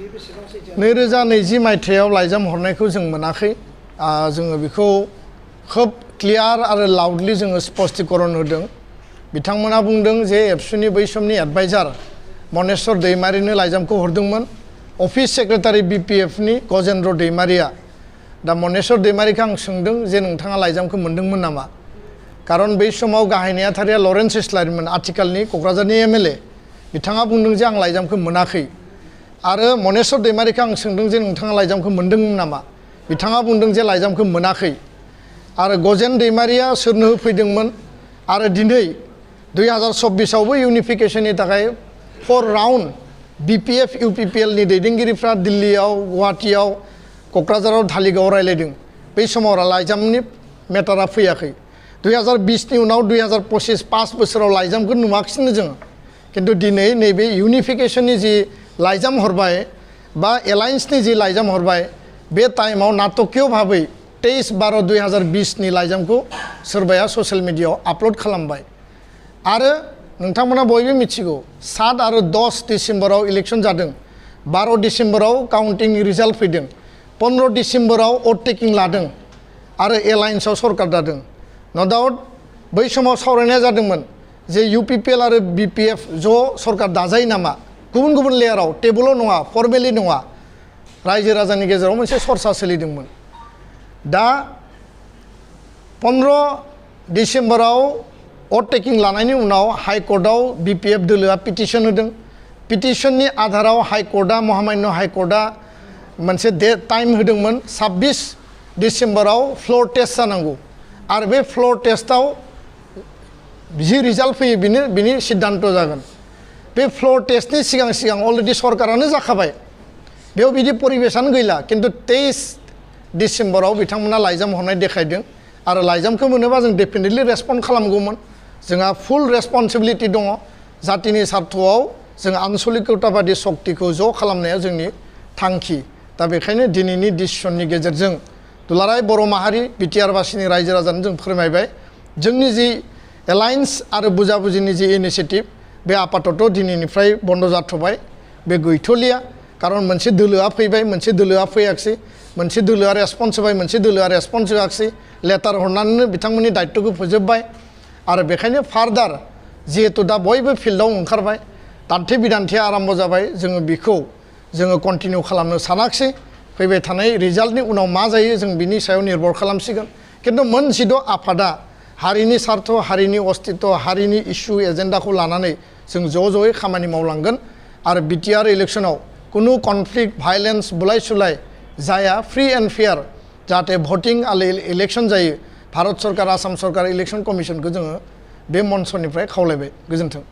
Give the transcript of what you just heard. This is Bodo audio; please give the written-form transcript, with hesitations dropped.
2020 मायथाइयाव लाइजाम हरनायखौ जों मोनाखै जोङो बेखौ खोब क्लियार आरो लाउडलि जोङो स्पष्टीकरण होदों बिथांमोना बुंदों जे एबसुनि बै समनि एडभाइजार मनेश्वर दैमारिनो लाइजामखौ हरदोंमोन अफिस सेक्रेटारि बीपीएफनि गजेन्द्र दैमारिया दा मनेश्वर दैमारिखौ आं सोंदों जे नोंथाङा लाइजामखौ मोनदोंमोन नामा खारन बै समाव गाहाय नेहाथारिया लरेन्स इस्लारिमोन आथिखालनि क'क्राझारनि एमएलए बिथाङा बुंदों जे आं लाइजामखौ मोनाखै आरो मनेश्वर दैमारिखौ आं सोंदों जे नोंथाङा लाइजामखौ मोनदोंमोन नामा बिथाङा बुंदों जे लाइजामखौ मोनाखै आरो गजेन दैमारिया सोरनो होफैदोंमोन आरो दिनै 2024 आवबो इउनिफिकेशननि थाखाय 4 राउन्ड बीपीएफ यूपीपीएल नि दैदेनगिरिफ्रा दिल्लीयाव गुवाहाटीयाव क'क्राझाराव धालिगाव रायलायदों बै समाव लाइजामनि मेटारा फैयाखै 2020 नि उनाव 2025 5 बोसोराव लाइजामखौ नुवाखिसैनो जों किन्तु दिनै नैबे इउनिफिकेशननि जि लाइजाम हरबाय बा एलायन्सनि जि लाइजाम हरबाय बे टाइमाव नाटकीय भाबै 23/12/2020 नि लाइजामखौ सोरबाया ससियेल मिडियायाव आपल'ड खालामबाय आरो नोंथांमोना बयबो मिथिगौ 7 आरो 10 डिसेम्बराव इलेक्शन जादों 12 डिसेम्बराव काउन्टिं रिजाल्ट फैदों 15 डिसेम्बराव वोट टेकिं लादों आरो एलायन्सआव सरकार दादों नो डाउट बै समाव सावरायनाया जादोंमोन जे यूपीपीएल आरो बीपीएफ ज' सरकार दाजायो नामा गुबुन गुबुन लेयाराव टेबुलाव नङा फर्मेलि नङा रायजो राजानि गेजेराव मोनसे सरसा सोलिदोंमोन दा 15 डिसेम्बराव वोट टेकिं लानायनि उनाव हाइकर्टआव बीपीएफ दोलोआ पिटिशन होदों पिटिशननि आधाराव हाइकर्टआ महामान्य हाइकर्टआ मोनसे टाइम होदोंमोन 26 डिसेम्बराव फ्लोर टेस्ट जानांगौ आरो बे फ्लोर टेस्टआव जि रिजाल्ट फैयो बिनि सिद्धांत जागोन बे फ्लोर टेस्टनि सिगां अलरेडि सरकारानो जाखाबाय बेयाव बिदि परिबेसानो गैला किन्तु 23 डिसेम्बराव बिथांमोना लाइजाम हरनाय देखायदों आरो लाइजामखौ मोनोबा जों डेफिनेटलि रेसपन्ड खालामगौमोन जोंहा फुल रेसपन्सिबिलिटि दङ जातिनि स्वार्थआव जों आनसलिकताबादि शक्तिखौ ज' खालामनाया जोंनि थांखि दा बेखायनो दिनैनि डिसिसननि गेजेरजों दुलाराय बर' माहारि बिटिआर बासिनि रायजो राजानो जों फोरमायबाय जोंनि जि एलायन्स आरो बुजाबुजिनि जि इनिशिएटिभ बे आपातत दिनैनिफ्राय बन्द जाथ'बाय बे गैथ'लिया खारन मोनसे दोलोआ फैबाय मोनसे दोलोआ फैयाखिसै मोनसे दोलोआ रेसपन्स होबाय मोनसे दोलोआ रेसपन्स होआखिसै लेटार हरनानैनो बिथांमोननि दायित्वखौ फोजोबबाय आरो बेखायनो फार्दार जिहेतु दा बयबो फिल्डआव ओंखारबाय दान्थे बिदान्थेया आरम्भ जाबाय जोङो बेखौ जोङो कन्टिनिउ खालामनो सानाखिसै फैबाय थानाय रिजाल्टनि उनाव मा जायो जों बिनि सायाव निर्भर खालामसिगोन किन्तु मोनसेद' आफादा हारिनि स्वार्थ हारिनि अस्तित्व हारिनि इस्यु एजेन्डाखौ लानानै जों ज'यै खामानि मावलांगोन आरो बिटिआर इलेक्शनाव कुनु कनफ्लिक्ट भायलेन्स बुलाय सुलाय जाया फ्री एन्ड फेयार जाहाथे भटिं आरो इलेक्शन जायो भारत सरकार आसाम सरकार इलेक्शन कमिशनखौ जोङो बे मन्चनिफ्राय खावलायबाय गोजोन्थों।